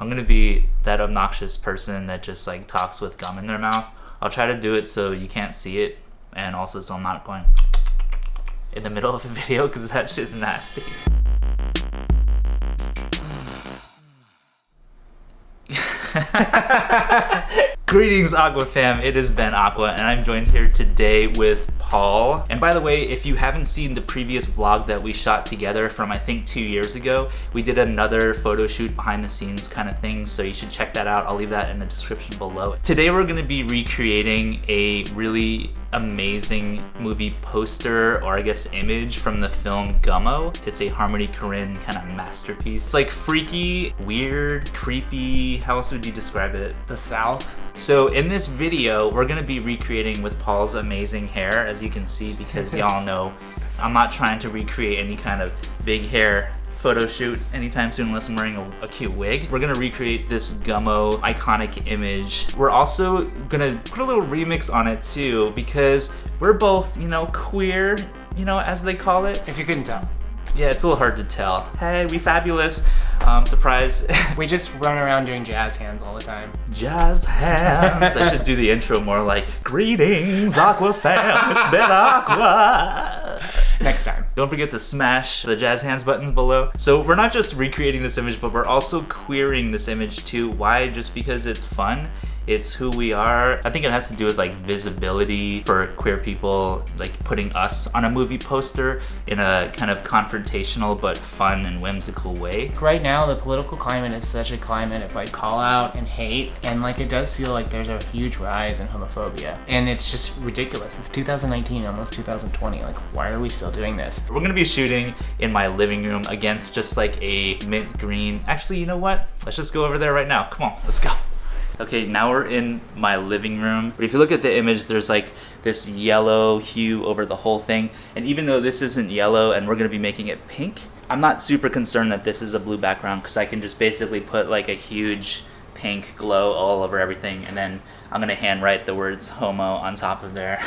I'm gonna be that obnoxious person that just like talks with gum in their mouth. I'll try to do it so you can't see it, and also so I'm not going in the middle of a video because that shit's nasty. Greetings, Aqua fam. It is Ben Aqua, and I'm joined here today with Paul. And by the way, if you haven't seen the previous vlog that we shot together from I think 2 years ago, we did another photo shoot behind the scenes kind of thing, so you should check that out. I'll leave that in the description below. Today we're going to be recreating a really amazing movie poster, or I guess image, from the film GUMMO. It's a Harmony Korine kind of masterpiece. It's like freaky, weird, creepy. How else would you describe it? The South. So in this video, we're gonna be recreating with Paul's amazing hair, as you can see, because y'all know I'm not trying to recreate any kind of big hair photo shoot anytime soon unless I'm wearing a cute wig. We're gonna recreate this GUMMO iconic image. We're also gonna put a little remix on it too, because we're both, you know, queer, you know, as they call it. If you couldn't tell. Yeah, it's a little hard to tell. Hey, we fabulous. Surprise. We just run around doing jazz hands all the time. Jazz hands. I should do the intro more like, greetings, Aqua fam, it's Ben Aqua. Next time. Don't forget to smash the jazz hands buttons below. So we're not just recreating this image, but we're also queering this image too. Why? Just because it's fun. It's who we are. I think it has to do with like visibility for queer people, like putting us on a movie poster in a kind of confrontational but fun and whimsical way. Right now, the political climate is such a climate of like call out and hate, and like it does feel like there's a huge rise in homophobia. And it's just ridiculous. It's 2019, almost 2020. Like, why are we still doing this? We're gonna be shooting in my living room against just like a mint green. Actually, you know what? Let's just go over there right now. Come on, let's go. Okay, now we're in my living room. But if you look at the image, there's like this yellow hue over the whole thing. And even though this isn't yellow and we're gonna be making it pink, I'm not super concerned that this is a blue background because I can just basically put like a huge pink glow all over everything, and then I'm gonna handwrite the words homo on top of there.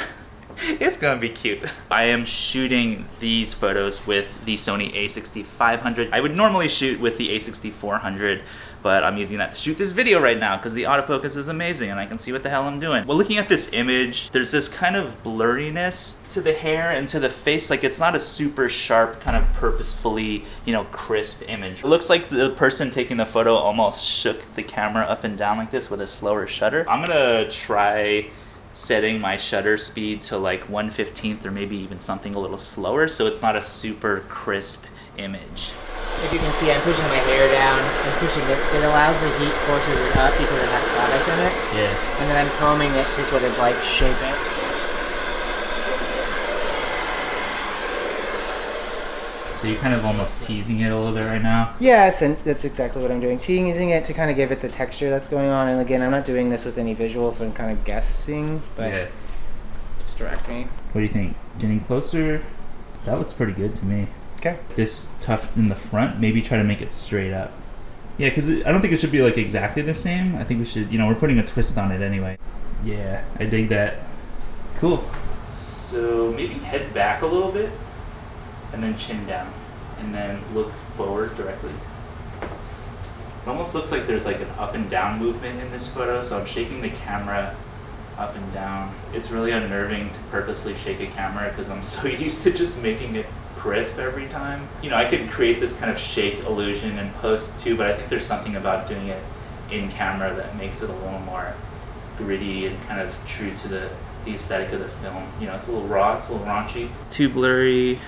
It's gonna be cute. I am shooting these photos with the Sony a6500. I would normally shoot with the a6400, but I'm using that to shoot this video right now because the autofocus is amazing and I can see what the hell I'm doing. Well, looking at this image, there's this kind of blurriness to the hair and to the face. Like, it's not a super sharp, kind of purposefully, you know, crisp image. It looks like the person taking the photo almost shook the camera up and down like this with a slower shutter. I'm gonna try setting my shutter speed to like 1/15 or maybe even something a little slower so it's not a super crisp image. If you can see, I'm pushing my hair down and pushing it. It allows the heat, forces it up because it has product in it. Yeah. And then I'm combing it to sort of like shape it. So you're kind of almost teasing it a little bit right now? Yeah, that's exactly what I'm doing. Teasing it to kind of give it the texture that's going on. And again, I'm not doing this with any visuals, so I'm kind of guessing, but yeah. Just direct me. What do you think? Getting closer? That looks pretty good to me. Okay. This tuft in the front, maybe try to make it straight up. Yeah, because I don't think it should be like exactly the same. I think we should, you know, we're putting a twist on it anyway. Yeah, I dig that. Cool. So maybe head back a little bit and then chin down and then look forward directly. It almost looks like there's like an up and down movement in this photo, so I'm shaking the camera up and down. It's really unnerving to purposely shake a camera because I'm so used to just making it crisp every time. You know, I could create this kind of shake illusion in post too, but I think there's something about doing it in camera that makes it a little more gritty and kind of true to the aesthetic of the film. You know, it's a little raw, it's a little raunchy. Too blurry.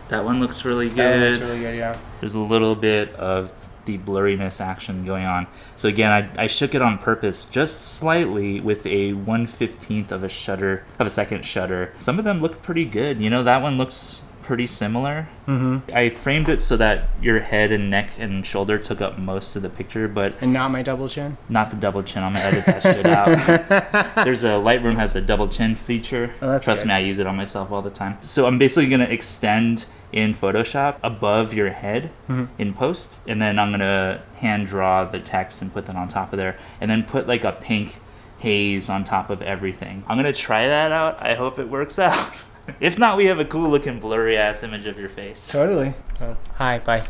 That one looks really good. That looks really good, yeah. There's a little bit of the blurriness action going on. So again, I shook it on purpose just slightly with a 1/15 of a second shutter. Some of them look pretty good. You know, that one looks pretty similar. Mm-hmm. I framed it so that your head and neck and shoulder took up most of the picture, but And not my double chin? not the double chin. I'm gonna edit that shit out. There's a Lightroom has a double chin feature. Oh, that's Trust good. me, I use it on myself all the time. So I'm basically gonna extend in Photoshop above your head in post, and then I'm gonna hand draw the text and put that on top of there, and then put like a pink haze on top of everything. I'm gonna try that out. I hope it works out. If not, we have a cool looking blurry ass image of your face. Totally. So, hi, bye.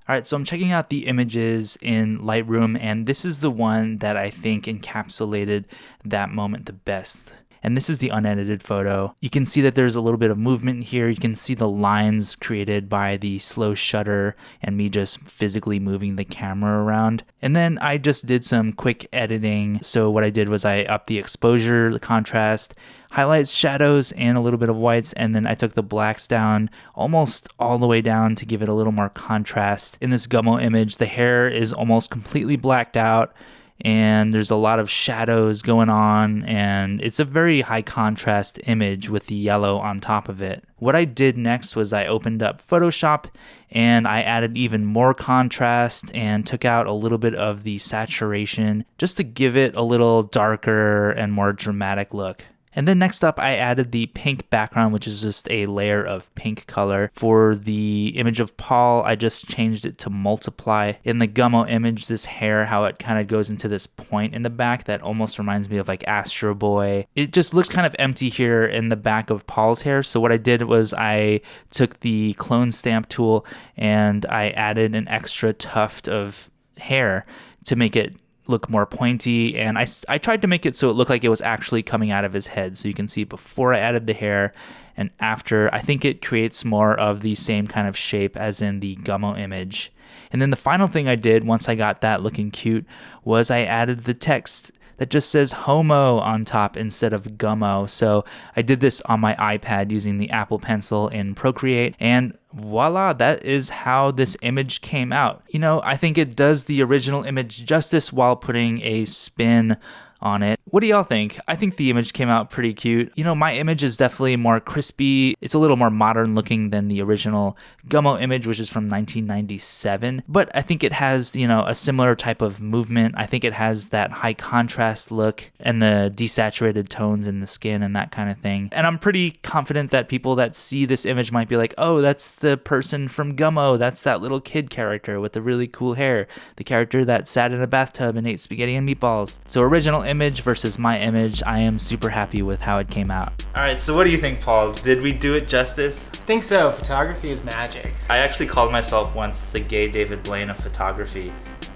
All right, so I'm checking out the images in Lightroom, and this is the one that I think encapsulated that moment the best. And this is the unedited photo. You can see that there's a little bit of movement here. You can see the lines created by the slow shutter and me just physically moving the camera around. And then I just did some quick editing. So what I did was I upped the exposure, the contrast, highlights, shadows, and a little bit of whites, and then I took the blacks down almost all the way down to give it a little more contrast. In this GUMMO image, the hair is almost completely blacked out, and there's a lot of shadows going on, and it's a very high contrast image with the yellow on top of it. What I did next was I opened up Photoshop and I added even more contrast and took out a little bit of the saturation just to give it a little darker and more dramatic look. And then next up, I added the pink background, which is just a layer of pink color. For the image of Paul, I just changed it to multiply. In the GUMMO image, this hair, how it kind of goes into this point in the back that almost reminds me of like Astro Boy. It just looks kind of empty here in the back of Paul's hair. So what I did was I took the clone stamp tool and I added an extra tuft of hair to make it look more pointy, and I tried to make it so it looked like it was actually coming out of his head, so you can see before I added the hair and after. I think it creates more of the same kind of shape as in the GUMMO image. And then the final thing I did once I got that looking cute was I added the text that just says homo on top instead of GUMMO. So I did this on my iPad using the Apple Pencil in Procreate, and voila, that is how this image came out. You know, I think it does the original image justice while putting a spin on it. What do y'all think? I think the image came out pretty cute. You know, my image is definitely more crispy. It's a little more modern looking than the original GUMMO image, which is from 1997. But I think it has, you know, a similar type of movement. I think it has that high contrast look and the desaturated tones in the skin and that kind of thing. And I'm pretty confident that people that see this image might be like, oh, that's the person from GUMMO. That's that little kid character with the really cool hair. The character that sat in a bathtub and ate spaghetti and meatballs. So original image versus my image, I am super happy with how it came out. All right, so what do you think, Paul? Did we do it justice? I think so. Photography is magic. I actually called myself once the gay David Blaine of photography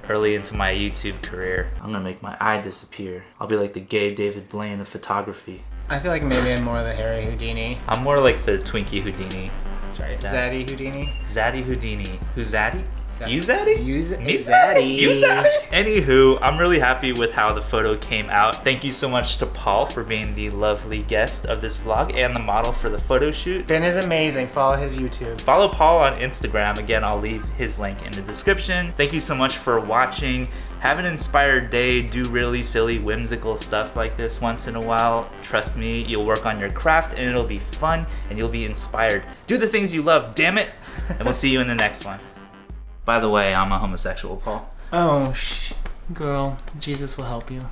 early into my YouTube career. I'm gonna make my eye disappear. I'll be like the gay David Blaine of photography. I feel like maybe I'm more the hairy Houdini. I'm more like the Twinkie Houdini. That's right. Zaddy Houdini. Zaddy Houdini. Who's Zaddy? You Zaddy? Me Zaddy. You Zaddy? Anywho, I'm really happy with how the photo came out. Thank you so much to Paul for being the lovely guest of this vlog and the model for the photo shoot. Ben is amazing. Follow his YouTube. Follow Paul on Instagram. Again, I'll leave his link in the description. Thank you so much for watching. Have an inspired day. Do really silly, whimsical stuff like this once in a while. Trust me, you'll work on your craft and it'll be fun and you'll be inspired. Do the things you love, damn it. And we'll see you in the next one. By the way, I'm a homosexual, Paul. Oh, girl, Jesus will help you.